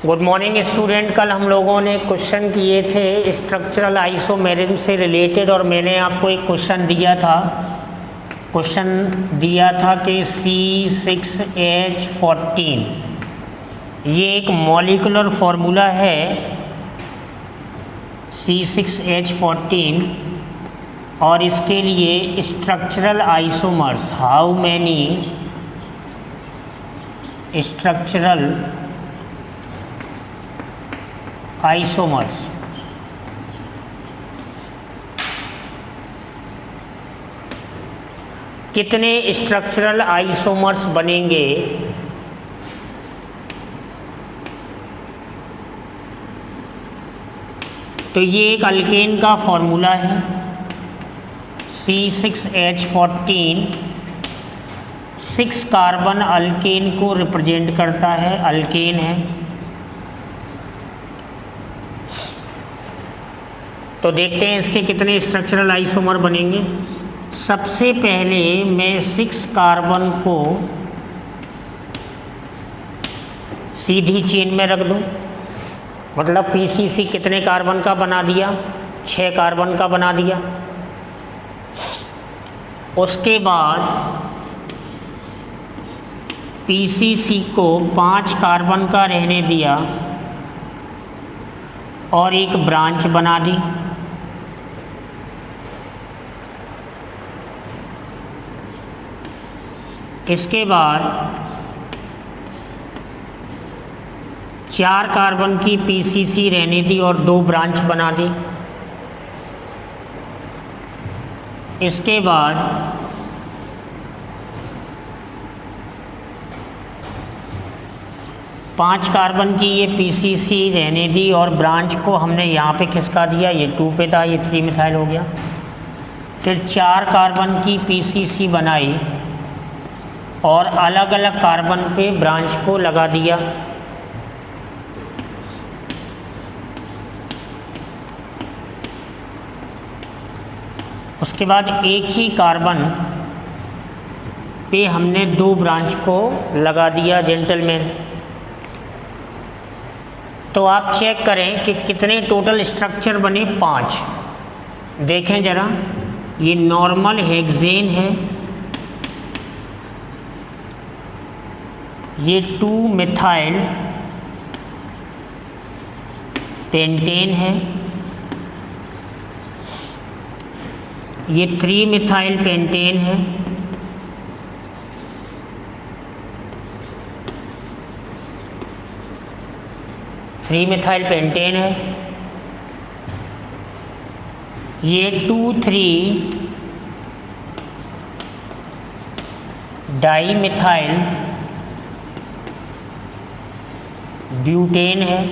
Good morning student. कल हम लोगों ने क्वेश्चन किए थे स्ट्रक्चरल आइसोमेरिज्म से रिलेटेड और मैंने आपको एक क्वेश्चन दिया था कि C6H14 ये एक मॉलिक्यूलर फार्मूला है। C6H14 और इसके लिए structural isomers, how many structural isomers, कितने स्ट्रक्चरल आइसोमर्स बनेंगे तो ये एक अल्केन का फॉर्मूला है। C6H14 6 कार्बन अल्केन को रिप्रेजेंट करता है, अल्केन है। तो देखते हैं इसके कितने स्ट्रक्चरल आइसोमर बनेंगे। सबसे पहले मैं 6 कार्बन को सीधी चेन में रख दूं, मतलब पीसीसी कितने कार्बन का बना दिया, 6 कार्बन का बना दिया। उसके बाद पीसीसी को 5 कार्बन का रहने दिया और एक ब्रांच बना दी। इसके बाद 4 कार्बन की पीसीसी रहने दी और 2 ब्रांच बना दी। इसके बाद पाँच कार्बन की ये पीसीसी रहने दी और ब्रांच को हमने यहाँ पे खिसका दिया, ये 2 पे था, ये 3 मिथाइल हो गया। फिर 4 कार्बन की पीसीसी बनाई और अलग अलग कार्बन पे ब्रांच को लगा दिया। उसके बाद एक ही कार्बन पे हमने 2 ब्रांच को लगा दिया जेंटलमैन। तो आप चेक करें कि कितने टोटल स्ट्रक्चर बने, 5। देखें ज़रा, ये नॉर्मल हेक्सेन है, ये 2 मिथाइल पेंटेन है, ये 3 मिथाइल पेंटेन है, मिथाइल पेंटेन है, ये 2,3 डाई मिथाइल ब्यूटेन है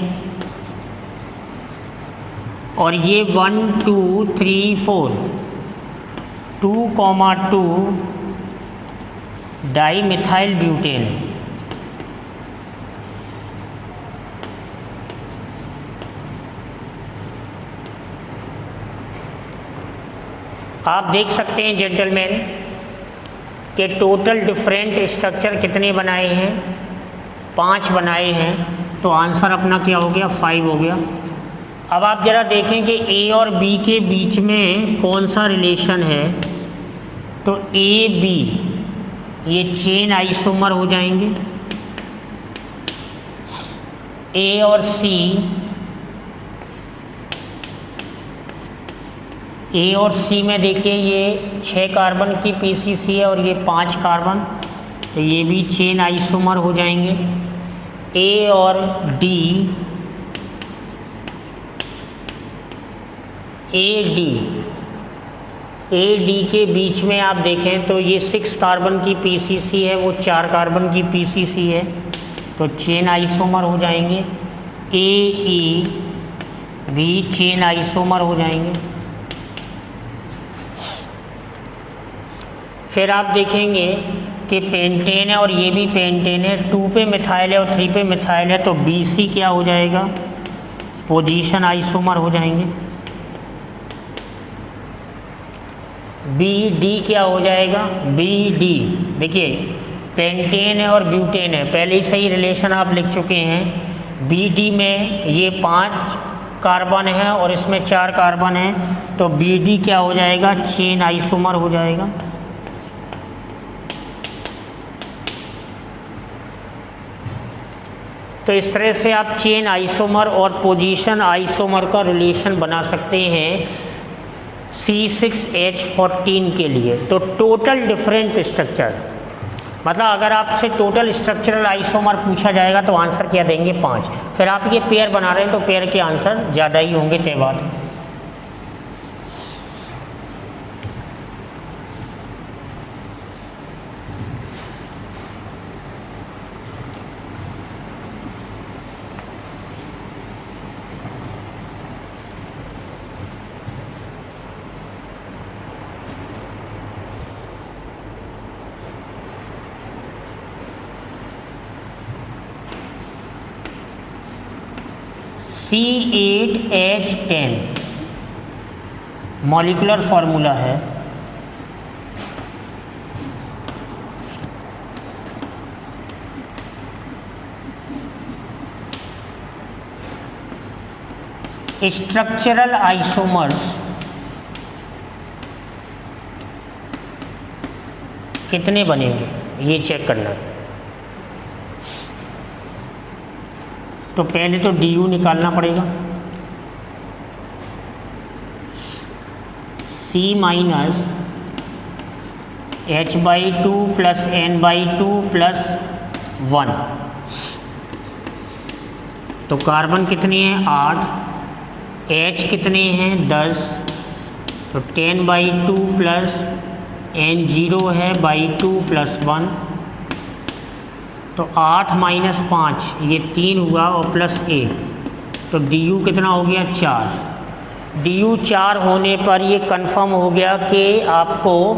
और ये 1, 2, 3, 4 2,2 डाई मिथाइल ब्यूटेन है। आप देख सकते हैं जेंटलमैन कि टोटल डिफरेंट स्ट्रक्चर कितने बनाए हैं, 5 बनाए हैं। तो आंसर अपना क्या हो गया, 5 हो गया। अब आप ज़रा देखें कि ए और बी के बीच में कौन सा रिलेशन है। तो ए बी ये चेन आइसोमर हो जाएंगे। ए और सी, ए और सी में देखिए ये 6 कार्बन की पीसीसी है और ये 5 कार्बन, तो ये भी चेन आइसोमर हो जाएंगे। ए और डी, ए डी के बीच में आप देखें तो ये 6 कार्बन की पीसीसी है, वो 4 कार्बन की पीसीसी है, तो चेन आइसोमर हो जाएंगे। ए ई भी चेन आइसोमर हो जाएंगे। फिर आप देखेंगे कि पेंटेन है और ये भी पेंटेन है, 2 पे मिथाइल है और 3 पे मिथाइल है, तो बी सी क्या हो जाएगा, पोजीशन आइसोमर हो जाएंगे। बी डी क्या हो जाएगा, बी डी, देखिए पेंटेन है और ब्यूटेन है, पहले ही सही रिलेशन आप लिख चुके हैं बी डी में ये 5 कार्बन है और इसमें 4 कार्बन है, तो बी डी क्या हो जाएगा, चेन आइसोमर हो जाएगा। तो इस तरह से आप चेन आइसोमर और पोजीशन आइसोमर का रिलेशन बना सकते हैं C6H14 के लिए। तो टोटल डिफरेंट स्ट्रक्चर, मतलब अगर आपसे टोटल स्ट्रक्चरल आइसोमर पूछा जाएगा तो आंसर क्या देंगे, 5। फिर आप ये पेयर बना रहे हैं तो पेयर के आंसर ज़्यादा ही होंगे, तय बात। C8H10 मॉलिक्यूलर फार्मूला है। स्ट्रक्चरल आइसोमर्स कितने बनेंगे ये चेक करना है। तो पहले तो DU निकालना पड़ेगा, C minus H/2 plus N/2 plus 1। तो कार्बन कितने हैं, 8, H कितने हैं, 10, तो 10/2 प्लस N0 है /2 प्लस 1, तो 8 माइनस 5 ये 3 हुआ और प्लस 1, तो DU कितना हो गया, 4। DU 4 होने पर ये कंफर्म हो गया कि आपको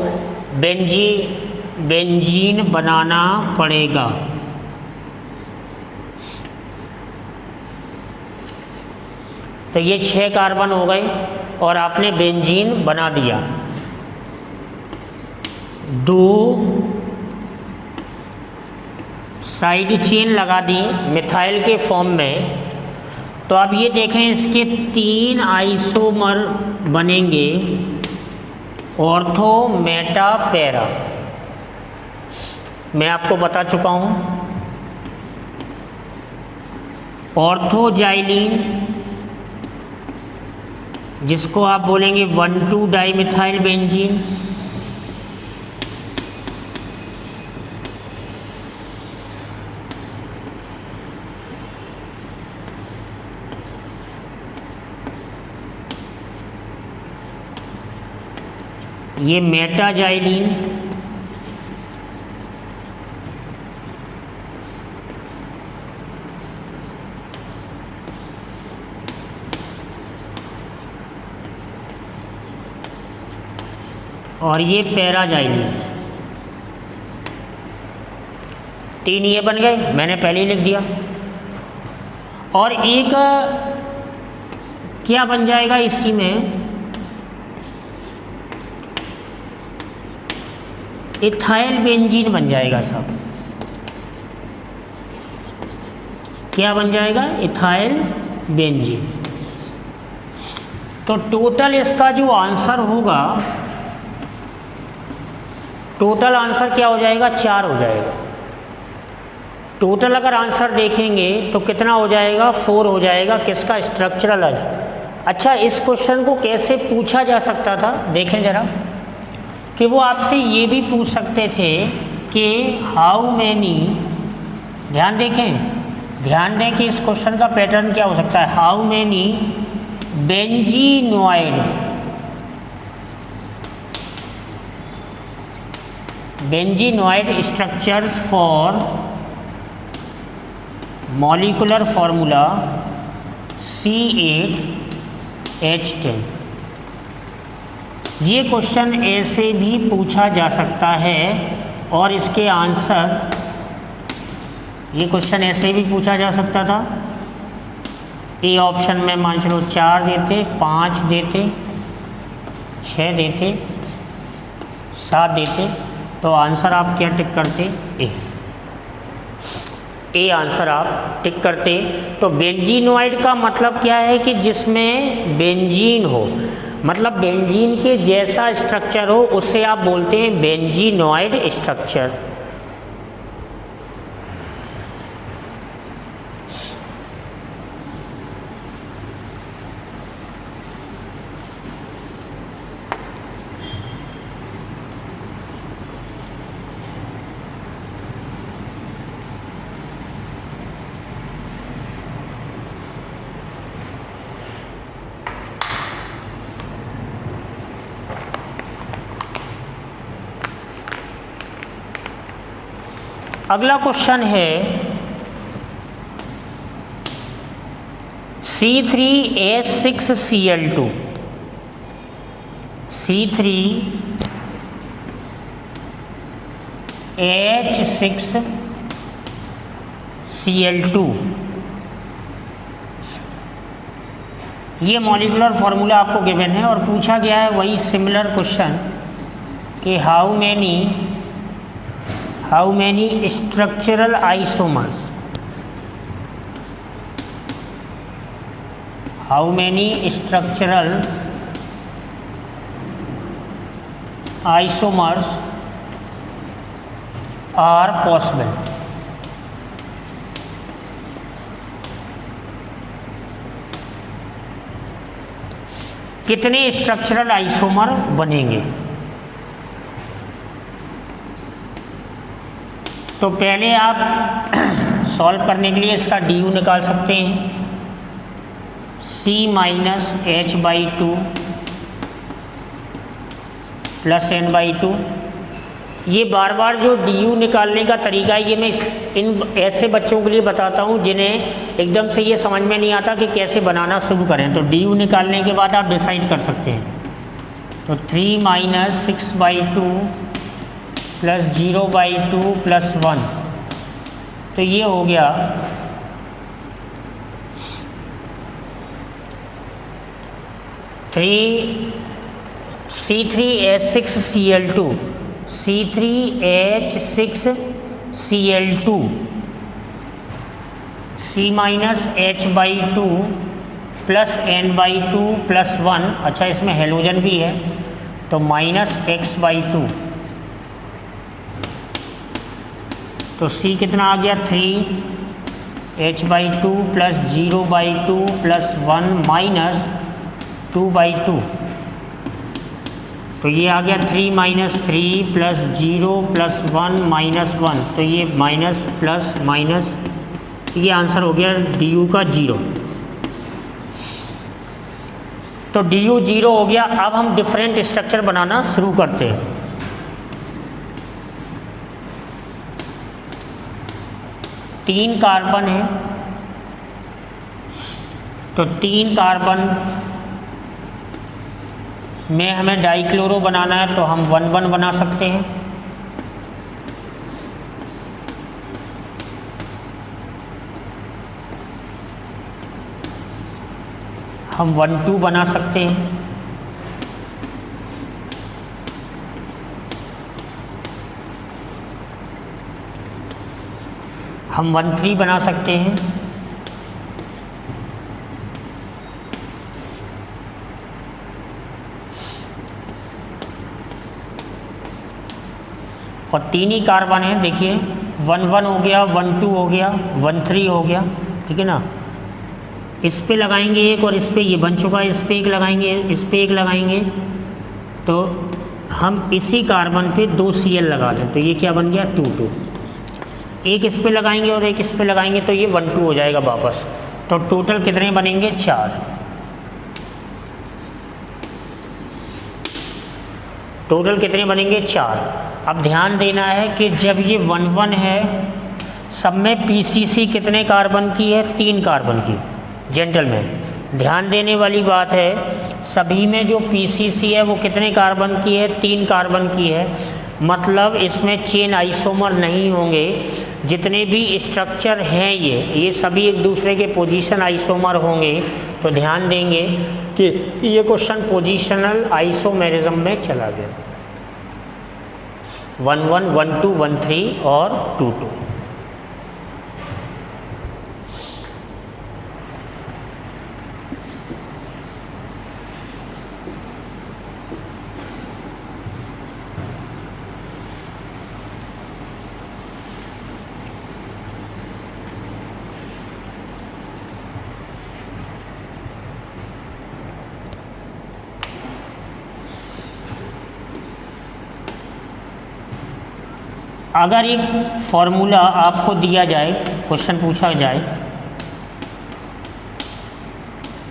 बेंजीन बनाना पड़ेगा। तो ये 6 कार्बन हो गए और आपने बेंजीन बना दिया। 2 साइड चेन लगा दी मिथाइल के फॉर्म में। तो अब ये देखें इसके 3 आइसोमर बनेंगे, ऑर्थो, मेटा, पैरा। मैं आपको बता चुका हूँ, ऑर्थोजाइलिन जिसको आप बोलेंगे 1,2 डाइमिथाइल बेंजीन, ये मेटाजाइलिन, और ये पैराजाइलिन। 3 ये बन गए, मैंने पहले ही लिख दिया। और एक क्या बन जाएगा इसी में, इथाइल बेंजीन बन जाएगा सब। क्या बन जाएगा, इथाइल बेंजीन। तो टोटल इसका जो आंसर होगा, टोटल आंसर क्या हो जाएगा, 4 हो जाएगा। टोटल अगर आंसर देखेंगे तो कितना हो जाएगा, 4 हो जाएगा। किसका, स्ट्रक्चरल। अच्छा, इस क्वेश्चन को कैसे पूछा जा सकता था, देखें जरा, कि वो आपसे ये भी पूछ सकते थे कि हाउ मैनी, ध्यान दें कि इस क्वेश्चन का पैटर्न क्या हो सकता है, how many benzenoid structures for molecular formula C8H10। ये क्वेश्चन ऐसे भी पूछा जा सकता है और इसके आंसर, ये क्वेश्चन ऐसे भी पूछा जा सकता था। ए ऑप्शन में मान चलो 4 देते, 5 देते, 6 देते, 7 देते, तो आंसर आप क्या टिक करते, ए। ए आंसर आप टिक करते। तो बेंजीनॉइड का मतलब क्या है कि जिसमें बेंजीन हो, मतलब बेंजीन के जैसा स्ट्रक्चर हो, उसे आप बोलते हैं बेंजीनॉइड स्ट्रक्चर। अगला क्वेश्चन है C3H6Cl2, C3H6Cl2, ये मॉलिक्यूलर फार्मूला आपको गिवन है और पूछा गया है वही सिमिलर क्वेश्चन कि how many structural isomers, how many structural isomers are possible. कितने स्ट्रक्चरल आइसोमर बनेंगे? तो पहले आप सॉल्व करने के लिए इसका डी यू निकाल सकते हैं, C-H/2 प्लस n/2। ये बार बार जो डी यू निकालने का तरीका है, ये मैं इन ऐसे बच्चों के लिए बताता हूँ जिन्हें एकदम से ये समझ में नहीं आता कि कैसे बनाना शुरू करें। तो डी यू निकालने के बाद आप डिसाइड कर सकते हैं। तो 3 - 6/2 प्लस 0/2 प्लस 1, तो ये हो गया C3H6Cl2, C3H6Cl2, C-H/2 plus n/2 plus 1, अच्छा इसमें हेलोजन भी है तो -x/2, तो C कितना आ गया 3H/2 प्लस 0/2 प्लस 1 माइनस 2/2, तो ये आ गया 3 - 3 प्लस 0 प्लस 1 माइनस 1, तो ये माइनस प्लस माइनस, ये आंसर हो गया डी यू का 0। तो डी यू 0 हो गया। अब हम डिफरेंट स्ट्रक्चर बनाना शुरू करते हैं। तीन कार्बन है, तो 3 कार्बन में हमें डाइक्लोरो बनाना है, तो हम 1,1 बना सकते हैं। हम 1,2 बना सकते हैं। हम 1,3 बना सकते हैं। और 3 ही कार्बन है, देखिए 1,1 हो गया, 1,2 हो गया, 1,3 हो गया, ठीक है ना। इस पे लगाएंगे एक और इस पे ये बन चुका है, इस पे एक लगाएंगे, इस पे एक लगाएंगे, तो हम इसी कार्बन पे 2 Cl लगा दें, तो ये क्या बन गया 2,2। एक इस पे लगाएंगे और एक इस पे लगाएंगे तो ये 1,2 हो जाएगा वापस। तो टोटल कितने बनेंगे 4। टोटल कितने बनेंगे 4। अब ध्यान देना है कि जब ये 1,1 है, सब में PCC कितने कार्बन की है 3 कार्बन की। जेंटलमैन ध्यान देने वाली बात है, सभी में जो PCC है वो कितने कार्बन की है 3 कार्बन की है। मतलब इसमें चेन आइसोमर नहीं होंगे। जितने भी स्ट्रक्चर हैं ये सभी एक दूसरे के पोजीशन आइसोमर होंगे। तो ध्यान देंगे कि ये क्वेश्चन पोजीशनल आइसोमेरिज्म में चला गया। 1,1, 1,2, 1,3 और 2,2। अगर एक फॉर्मूला आपको दिया जाए, क्वेश्चन पूछा जाए,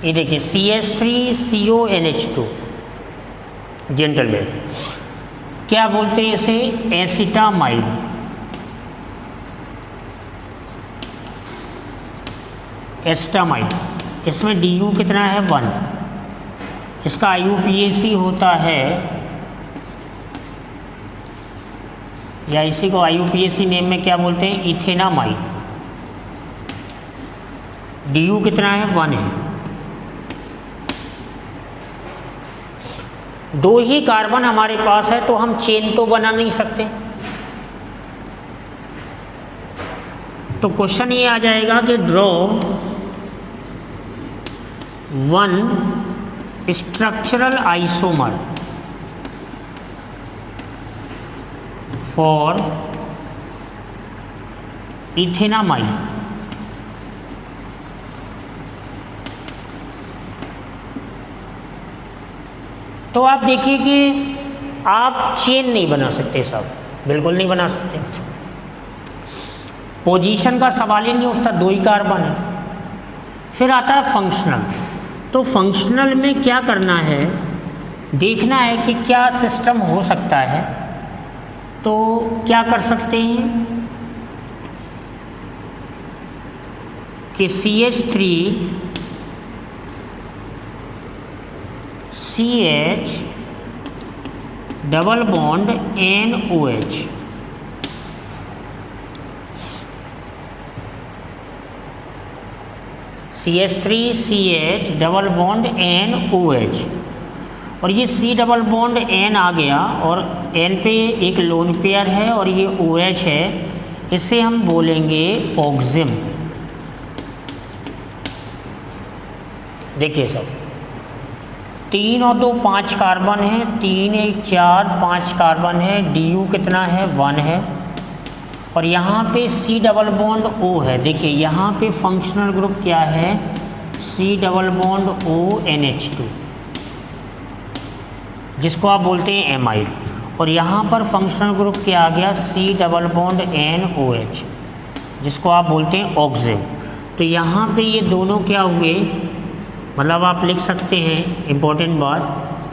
ये देखिए CH3CONH2 जेंटलमैन, क्या बोलते हैं इसे? एसिटामाइड। एसिटामाइड, इसमें DU कितना है? 1। इसका IUPAC होता है, या इसी को IUPAC नेम में क्या बोलते हैं? इथेनामाइड। DU कितना है? 1 है। दो ही कार्बन हमारे पास है तो हम चेन तो बना नहीं सकते, तो क्वेश्चन ये आ जाएगा कि draw 1 structural isomer for ethanamide. तो आप देखिए कि आप चेन नहीं बना सकते साहब, बिल्कुल नहीं बना सकते। पोजीशन का सवाल ही नहीं उठता, 2 ही कार्बन है। फिर आता है फंक्शनल। तो फंक्शनल में क्या करना है? देखना है कि क्या सिस्टम हो सकता है। तो क्या कर सकते हैं कि CH3CH double bond NOH, CH3CH double bond NOH, और ये C डबल बॉन्ड N आ गया और N पे एक लोन पेयर है और ये OH है, इसे हम बोलेंगे ऑक्सिम। देखिए सब 3 और 2 5 कार्बन है, 3 1 4 5 कार्बन है, DU कितना है? 1 है, और यहाँ पे C डबल बॉन्ड O है। देखिए यहाँ पे फंक्शनल ग्रुप क्या है? C डबल बॉन्ड ONH2, जिसको आप बोलते हैं एमाइड, और यहाँ पर फंक्शनल ग्रुप क्या आ गया? C डबल बॉन्ड NOH, जिसको आप बोलते हैं ऑक्सिम। तो यहाँ पे ये दोनों क्या हुए? मतलब आप लिख सकते हैं इम्पोर्टेंट बात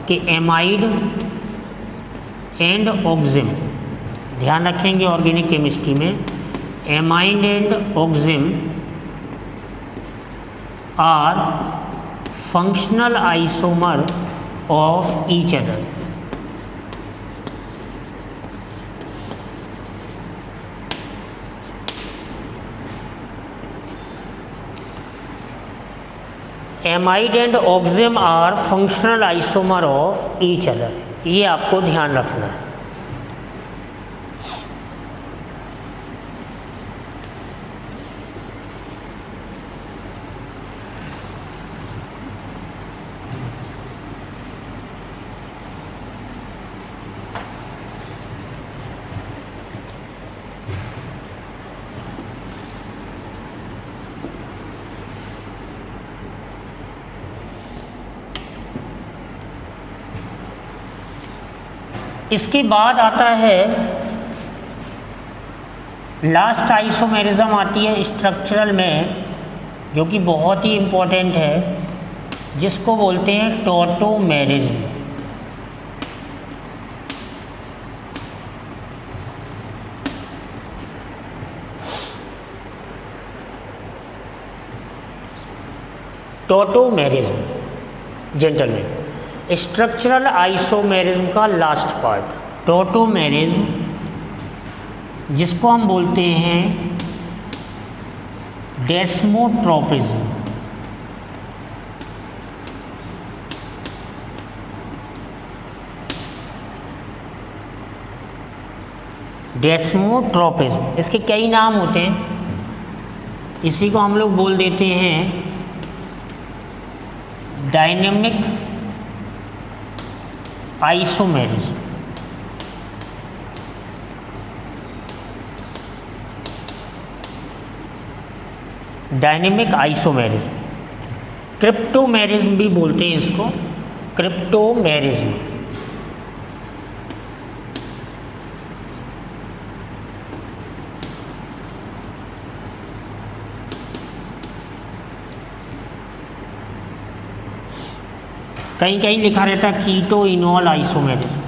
कि एमाइड एंड ऑक्सिम, ध्यान रखेंगे ऑर्गेनिक केमिस्ट्री में, amide and oxime are functional isomer of each other. Amide and oxime are functional isomer of each other, ये आपको ध्यान रखना है। इसके बाद आता है लास्ट आइसोमेरिज्म आती है स्ट्रक्चरल में, जो कि बहुत ही इम्पोर्टेंट है, जिसको बोलते हैं tautomerism. Tautomerism gentleman, structural isomerism का लास्ट पार्ट टॉटोमेरिज्म, जिसको हम बोलते हैं डेस्मोट्रोपिज्म। डेस्मोट्रोपिज्म, इसके कई नाम होते हैं, इसी को हम लोग बोल देते हैं डायनेमिक आइसोमेरिज्म। डायनेमिक आइसोमेरिज्म, क्रिप्टोमेरिज्म भी बोलते हैं इसको, क्रिप्टोमेरिज्म। कहीं कहीं लिखा रहता है कीटो इनॉल आइसोमेरिज्म।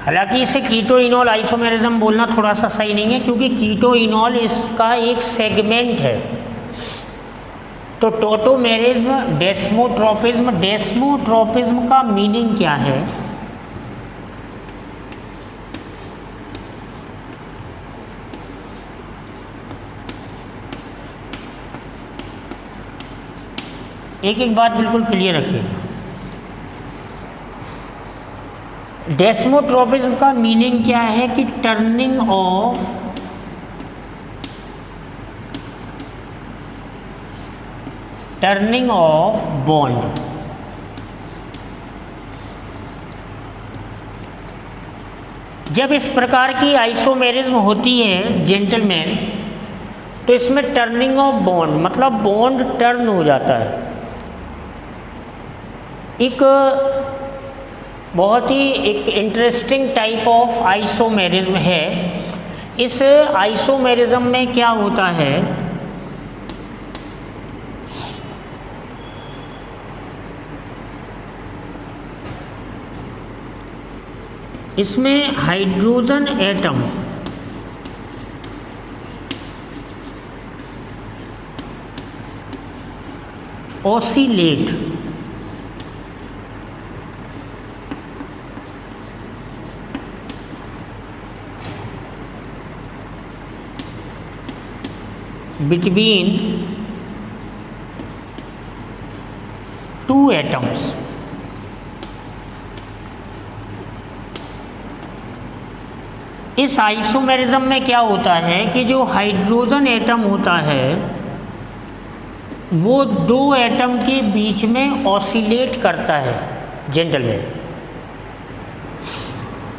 हालांकि इसे कीटो इनॉल आइसोमेरिज्म बोलना थोड़ा सा सही नहीं है, क्योंकि कीटो इनॉल इसका एक सेगमेंट है। तो टोटोमेरिज्म, डेस्मोट्रोपिज्म, डेस्मोट्रोपिज्म का मीनिंग क्या है? एक एक बात बिल्कुल क्लियर रखिए। डेस्मोट्रोपिज्म का मीनिंग क्या है कि टर्निंग ऑफ बॉन्ड। जब इस प्रकार की आइसोमेरिज्म होती है जेंटलमैन, तो इसमें टर्निंग ऑफ बॉन्ड मतलब बॉन्ड टर्न हो जाता है। एक बहुत ही एक इंटरेस्टिंग टाइप ऑफ आइसोमेरिज्म है। इस आइसोमेरिज्म में क्या होता है, इसमें hydrogen atom oscillate between two atoms। इस आइसोमेरिज्म में क्या होता है कि जो हाइड्रोजन एटम होता है वो दो एटम के बीच में ऑसिलेट करता है। जेंटलमैन,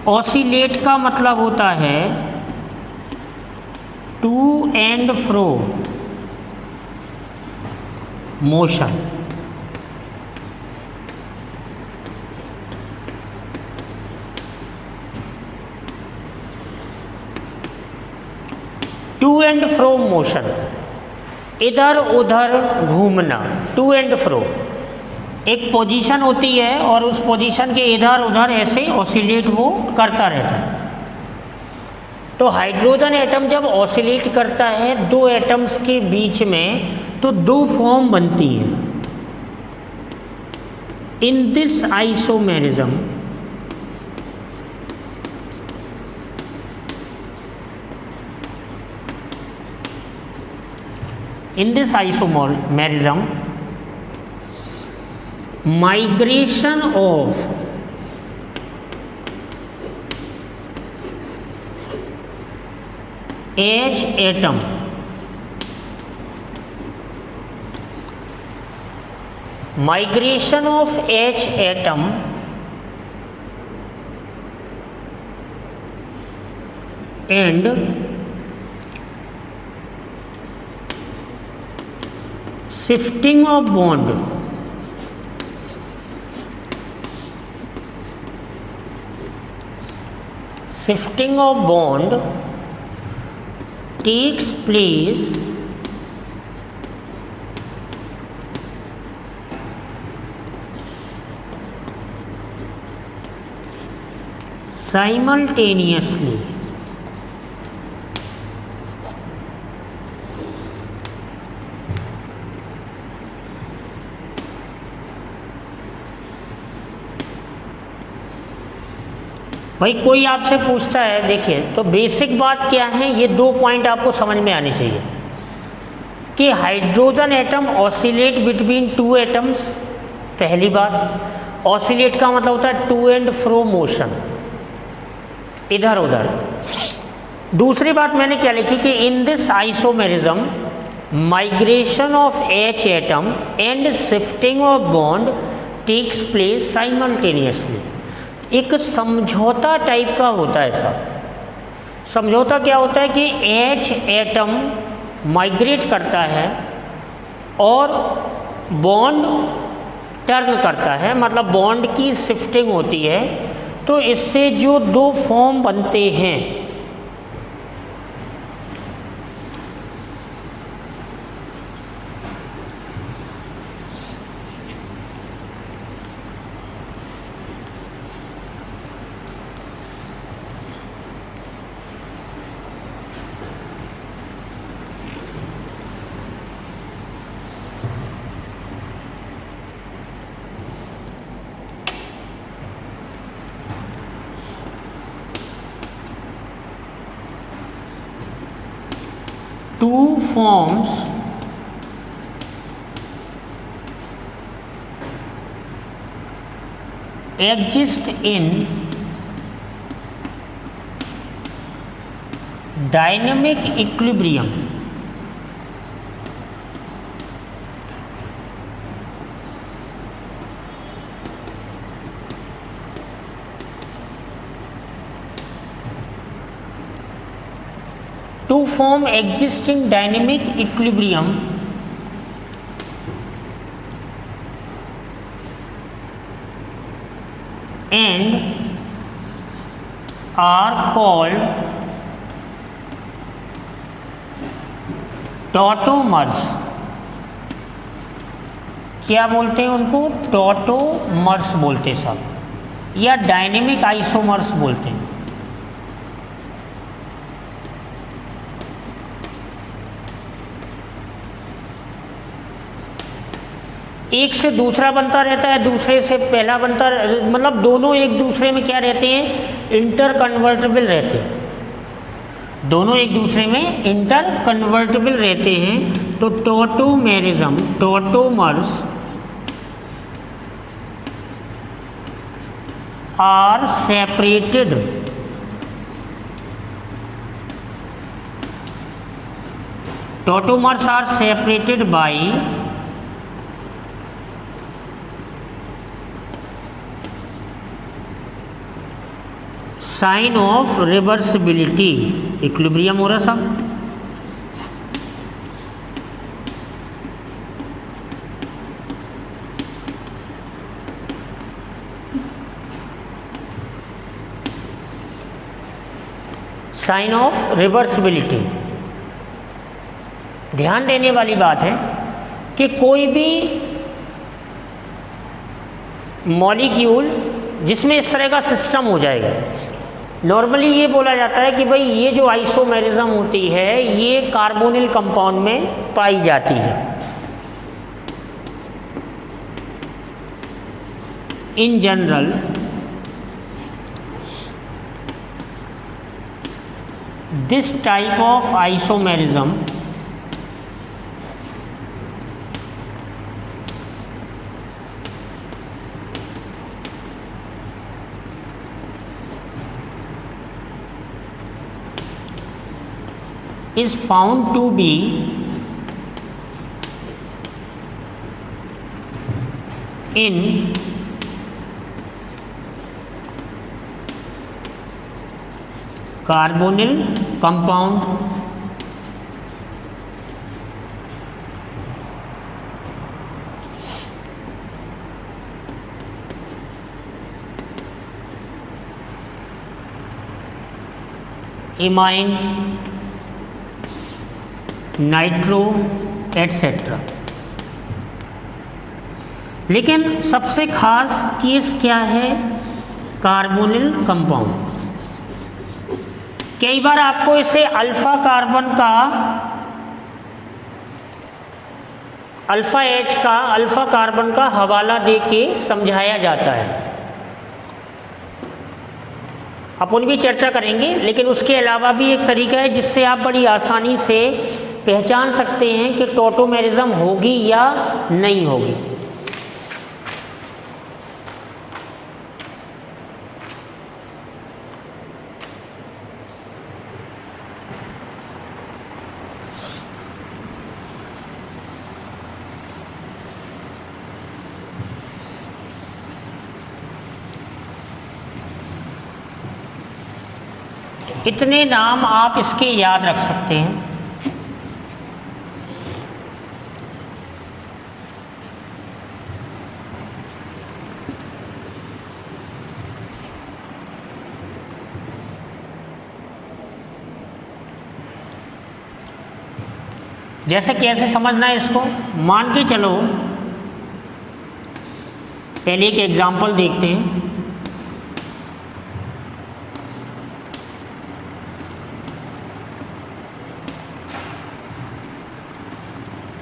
ऑसिलेट का मतलब होता है to and fro motion. To and fro motion, इधर उधर घूमना। टू एंड फ्रो एक पोजीशन होती है और उस पोजीशन के इधर उधर ऐसे ऑसिलेट वो करता रहता है। तो हाइड्रोजन एटम जब ऑसिलेट करता है दो एटम्स के बीच में, तो दो फॉर्म बनती हैं। इन this isomerism migration of H atom and shifting of bond takes place simultaneously भाई कोई आपसे पूछता है, देखिए तो बेसिक बात क्या है, ये दो पॉइंट आपको समझ में आने चाहिए कि hydrogen atom oscillate between two atoms. पहली बात, ऑसिलेट का मतलब होता है टू एंड फ्रो मोशन, इधर उधर। दूसरी बात मैंने क्या लिखी कि in this isomerism migration of H atom and shifting of bond takes place simultaneously. एक समझौता टाइप का होता है सब। समझौता क्या होता है कि H एटम माइग्रेट करता है और बॉन्ड टर्न करता है, मतलब बॉन्ड की शिफ्टिंग होती है। तो इससे जो दो फॉर्म बनते हैं, two forms exist in dynamic equilibrium. Two form existing dynamic equilibrium and are called tautomers. क्या बोलते हैं उनको? टॉटोमर्स बोलते हैं सब, या डायनेमिक आइसोमर्स बोलते हैं. एक से दूसरा बनता रहता है, दूसरे से पहला बनता, मतलब दोनों एक दूसरे में क्या रहते हैं? इंटर कन्वर्टेबल रहते हैं. दोनों एक दूसरे में इंटर कन्वर्टेबल रहते हैं. तो tautomerism, tautomers are separated tautomers are separated by sign of reversibility. Equilibrium हो रहा सब. Sign of reversibility. ध्यान देने वाली बात है कि कोई भी मॉलिक्यूल जिसमें इस तरह का सिस्टम हो जाएगा, नॉर्मली ये बोला जाता है कि भाई ये जो आइसोमेरिज्म होती है ये कार्बोनिल कंपाउंड में पाई जाती है. In general this type of isomerism is found to be in carbonyl compound, imine, nitro etcetera. लेकिन सबसे खास केस क्या है? Carbonyl compound. कई बार आपको इसे अल्फा कार्बन का, अल्फा एच का, अल्फा कार्बन का हवाला दे के समझाया जाता है. अपन भी चर्चा करेंगे, लेकिन उसके अलावा भी एक तरीका है जिससे आप बड़ी आसानी से पहचान सकते हैं कि टॉटोमेरिज्म होगी या नहीं होगी. इतने नाम आप इसके याद रख सकते हैं. जैसे कैसे समझना है इसको, मान के चलो पहले एक एग्जांपल देखते हैं।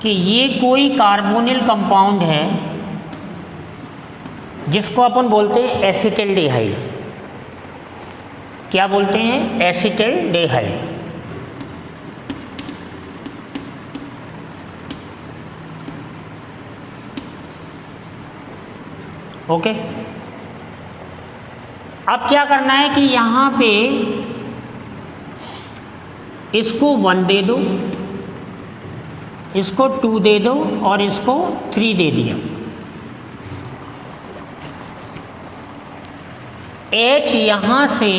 कि ये कोई कार्बोनिल कंपाउंड है जिसको अपन बोलते हैं एसिटिल्डिहाइड। क्या बोलते हैं? एसिटिल्डिहाइड। ओके। अब क्या करना है कि यहां पे इसको 1 दे दो, इसको 2 दे दो और इसको 3 दे दिया। H यहां से,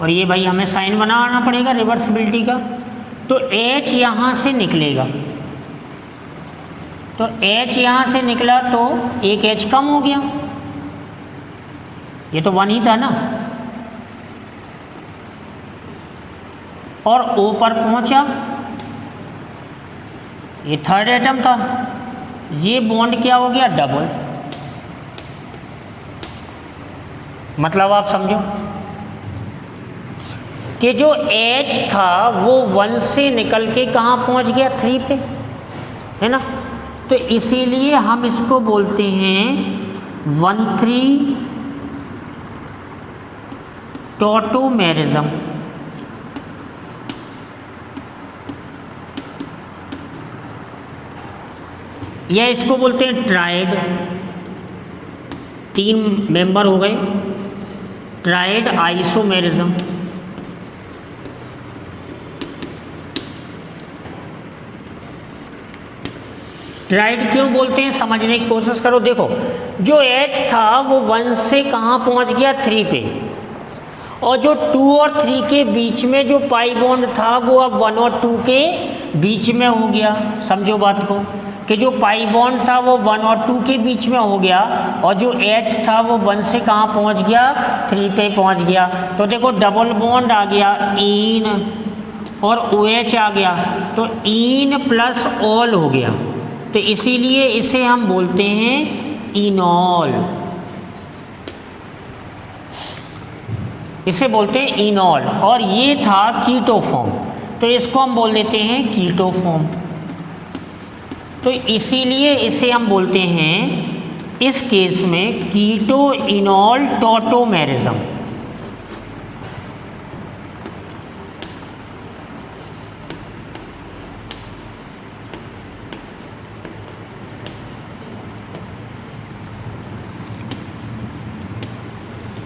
और ये भाई हमें साइन बनाना पड़ेगा रिवर्सिबिलिटी का, तो H यहां से निकलेगा। तो H यहां से निकला तो एक H कम हो गया, ये तो 1 ही था ना, और O पर पहुंचा, ये 3rd एटम था, ये बॉन्ड क्या हो गया? डबल। मतलब आप समझो कि जो H था वो 1 से निकल के कहाँ पहुंच गया? 3 पे, है ना। तो इसीलिए हम इसको बोलते हैं 1,3 टॉटोमेरिज्म। या इसको बोलते हैं ट्राइड। 3 मेंबर हो गए, ट्राइड आइसोमेरिज्म। ट्राइड क्यों बोलते हैं समझने की कोशिश करो। देखो, जो H था वो 1 से कहाँ पहुँच गया? 3 पे, और जो 2 और 3 के बीच में जो पाई बॉन्ड था वो अब 1 और 2 के बीच में हो गया। समझो बात को कि जो पाई बॉन्ड था वो 1 और 2 के बीच में हो गया, और जो H था वो 1 से कहाँ पहुँच गया? 3 पे पहुँच गया। तो देखो डबल बॉन्ड आ गया, इन, और OH आ गया, तो इन प्लस ऑल हो गया। तो इसीलिए इसे हम बोलते हैं इनॉल। इसे बोलते हैं इनॉल। और ये था कीटोफॉर्म, तो इसको हम बोल देते हैं कीटोफॉर्म। तो इसीलिए इसे हम बोलते हैं इस केस में कीटो इनॉल टॉटोमेरिज्म।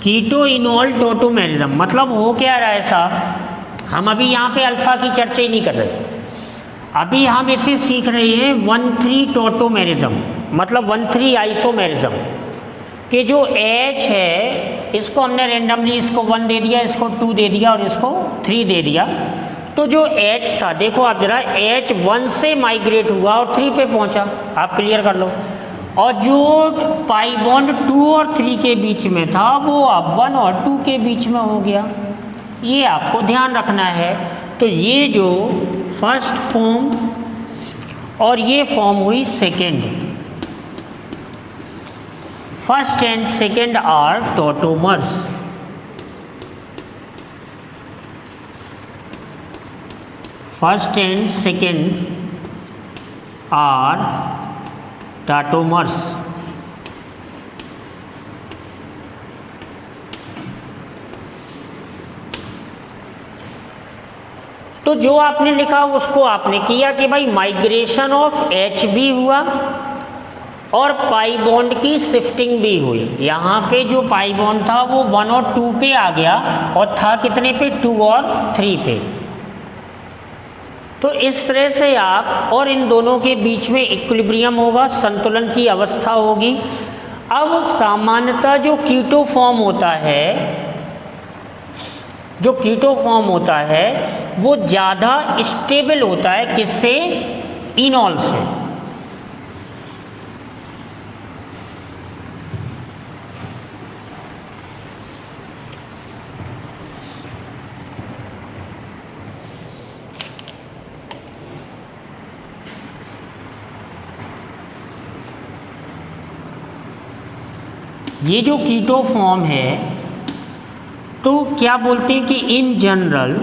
कीटो इनॉल टॉटोमेरिज्म मतलब हो क्या रहा है साहब, हम अभी यहाँ पे अल्फा की चर्चा ही नहीं कर रहे, अभी हम इसे सीख रहे हैं 1,3 टॉटोमेरिज्म, मतलब 1,3 आइसोमेरिज्म कि जो H है इसको हमने रेंडमली इसको 1 दे दिया, इसको 2 दे दिया और इसको 3 दे दिया। तो जो H था, देखो आप जरा, H 1 से माइग्रेट हुआ और 3 पे पहुंचा, आप क्लियर कर लो। और जो पाई बॉन्ड 2 और 3 के बीच में था वो अब 1 और 2 के बीच में हो गया, ये आपको ध्यान रखना है। तो ये जो फर्स्ट फॉर्म और ये फॉर्म हुई second, first and second are tautomers. First and second are tautomers. तो जो आपने लिखा उसको आपने किया कि भाई माइग्रेशन ऑफ H भी हुआ और पाई बॉन्ड की शिफ्टिंग भी हुई। यहाँ पे जो पाई बॉन्ड था वो 1 और 2 पे आ गया और था कितने पे? 2 और 3 पे। तो इस तरह से आप, और इन दोनों के बीच में इक्विलिब्रियम होगा, संतुलन की अवस्था होगी। अब सामान्यतः जो कीटो फॉर्म होता है, जो कीटो फॉर्म होता है वो ज़्यादा स्टेबल होता है, किससे? इनॉल से। ये जो कीटो फॉर्म है तो क्या बोलते हैं कि in general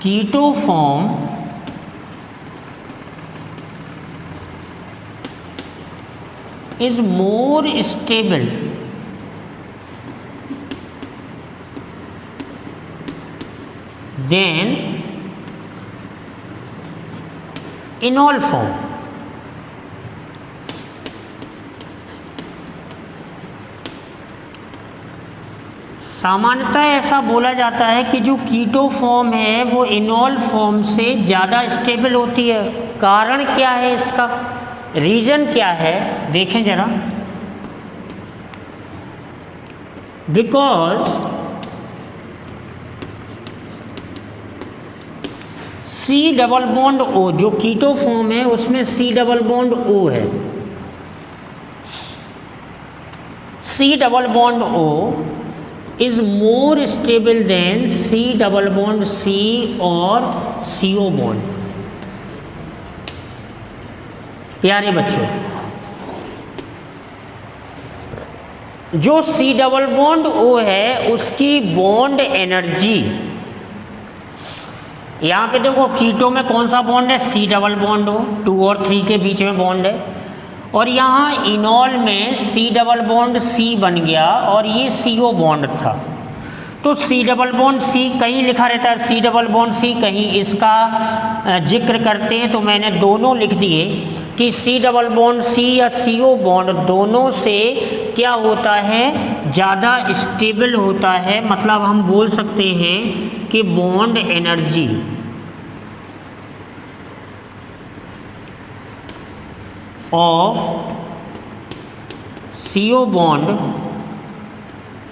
keto form is more stable than enol form। सामान्यतः ऐसा बोला जाता है कि जो कीटो फॉर्म है वो इनॉल फॉर्म से ज़्यादा स्टेबल होती है। कारण क्या है इसका, रीज़न क्या है, देखें जरा। Because C double bond O, जो कीटो फॉर्म है उसमें C डबल बॉन्ड O है। C double bond O is more stable then C double bond C और CO बॉन्ड। प्यारे बच्चों, जो C डबल बॉन्ड O है उसकी बॉन्ड एनर्जी, यहाँ पे देखो कीटो में कौन सा बॉन्ड है, C डबल बॉन्ड O, 2 और 3 के बीच में बॉन्ड है। और यहाँ इनॉल में C डबल बॉन्ड C बन गया और ये CO बॉन्ड था। तो C डबल बॉन्ड C कहीं लिखा रहता है C डबल बॉन्ड C, कहीं इसका जिक्र करते हैं, तो मैंने दोनों लिख दिए कि C डबल बॉन्ड C या CO बॉन्ड दोनों से क्या होता है, ज़्यादा स्टेबल होता है। मतलब हम बोल सकते हैं कि bond energy of CO bond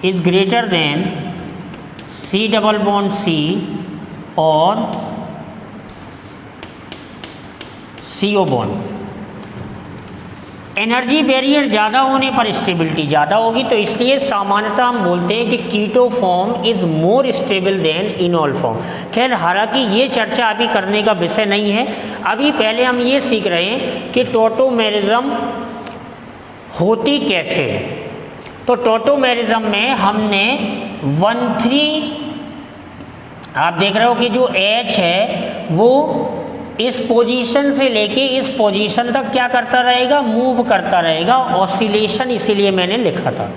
is greater than C double bond C और CO बॉन्ड। एनर्जी बैरियर ज़्यादा होने पर स्टेबिलिटी ज़्यादा होगी, तो इसलिए सामान्यतः हम बोलते हैं कि keto form is more stable than enol form. खैर, हालांकि ये चर्चा अभी करने का विषय नहीं है। अभी पहले हम ये सीख रहे हैं कि टॉटोमेरिज्म होती कैसे है। तो टॉटोमेरिज्म में हमने 1,3 आप देख रहे हो कि जो H है वो इस पोजीशन से लेके इस पोजीशन तक क्या करता रहेगा, मूव करता रहेगा। ऑसिलेशन इसीलिए मैंने लिखा था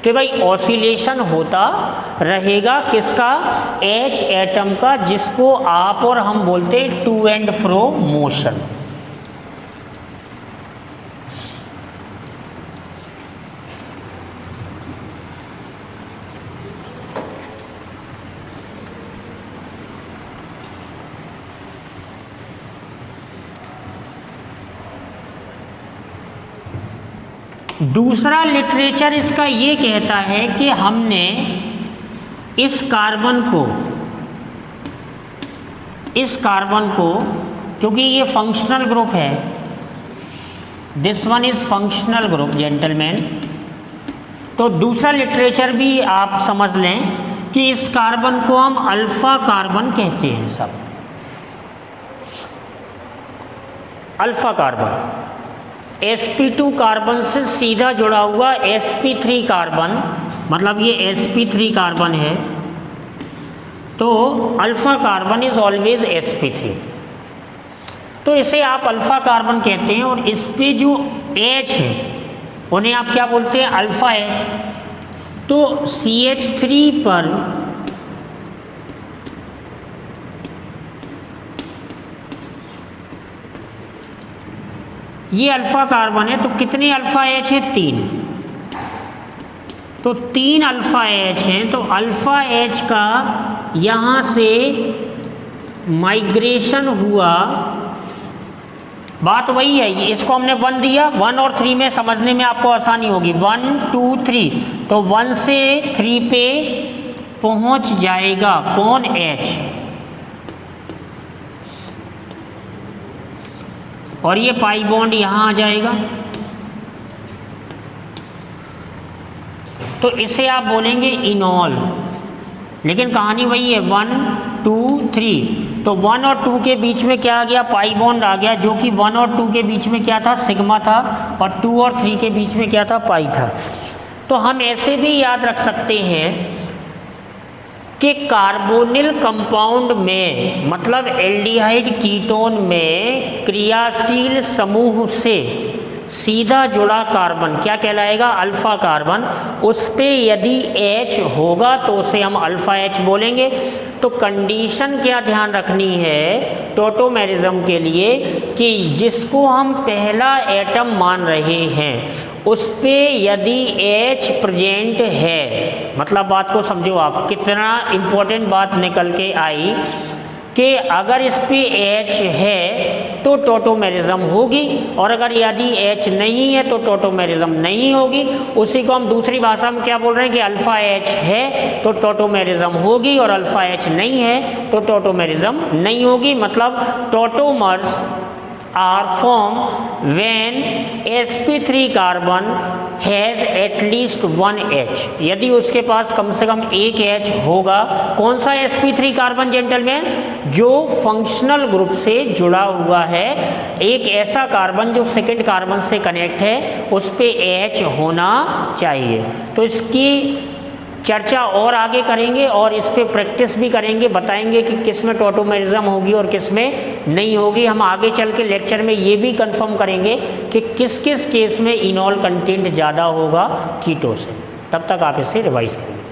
कि भाई ऑसिलेशन होता रहेगा किसका, H एटम का, जिसको आप और हम बोलते हैं टू एंड फ्रो मोशन। दूसरा लिटरेचर इसका ये कहता है कि हमने इस कार्बन को क्योंकि ये फंक्शनल ग्रुप है, this one is functional group gentleman, तो दूसरा लिटरेचर भी आप समझ लें कि इस कार्बन को हम अल्फा कार्बन कहते हैं। सब अल्फा कार्बन sp2 कार्बन से सीधा जुड़ा हुआ sp3 कार्बन, मतलब ये sp3 कार्बन है, तो alpha carbon is always sp3, तो इसे आप अल्फा कार्बन कहते हैं। और इस पे जो H है उन्हें आप क्या बोलते हैं, अल्फा H। तो CH3 पर ये अल्फा कार्बन है, तो कितने अल्फा H है, 3, तो 3 अल्फा H हैं। तो अल्फा H का यहाँ से माइग्रेशन हुआ, बात वही है, इसको हमने 1 दिया, 1 और 3 में समझने में आपको आसानी होगी, 1 2 3, तो 1 से 3 पे पहुँच जाएगा कौन, H, और ये पाई बॉन्ड यहाँ आ जाएगा। तो इसे आप बोलेंगे इनॉल। लेकिन कहानी वही है 1 2 3। तो 1 और 2 के बीच में क्या आ गया, पाई बॉन्ड आ गया, जो कि 1 और 2 के बीच में क्या था, सिग्मा था, और 2 और 3 के बीच में क्या था, पाई था। तो हम ऐसे भी याद रख सकते हैं कि कार्बोनिल कंपाउंड में, मतलब एल्डिहाइड कीटोन में क्रियाशील समूह से सीधा जुड़ा कार्बन क्या कहलाएगा, अल्फा कार्बन। उस पे यदि H होगा तो उसे हम अल्फा H बोलेंगे। तो कंडीशन क्या ध्यान रखनी है टोटोमेरिज्म के लिए कि जिसको हम पहला एटम मान रहे हैं उस पे यदि H प्रेजेंट है, मतलब बात को समझो आप, कितना इम्पोर्टेंट बात निकल के आई कि अगर इस पे H है तो टोटोमेरिज्म होगी, और अगर यदि H नहीं है तो टोटोमेरिज्म नहीं होगी। उसी को हम दूसरी भाषा में क्या बोल रहे हैं कि अल्फा H है तो टोटोमेरिज्म होगी, और अल्फा H नहीं है तो टोटोमेरिज्म नहीं होगी। मतलब tautomers are formed when sp3 carbon has at least 1 H। यदि उसके पास कम से कम एक H होगा। कौन सा sp3 कार्बन जेंटलमैन, जो फंक्शनल ग्रुप से जुड़ा हुआ है, एक ऐसा कार्बन जो सेकंड कार्बन से कनेक्ट है, उस पे H होना चाहिए। तो इसकी चर्चा और आगे करेंगे और इस पे प्रैक्टिस भी करेंगे, बताएंगे कि किस में टोटोमेरिज्म होगी और किस में नहीं होगी। हम आगे चल के लेक्चर में ये भी कंफर्म करेंगे कि किस किस केस में इनॉल कंटेंट ज़्यादा होगा कीटो से। तब तक आप इसे रिवाइज करेंगे।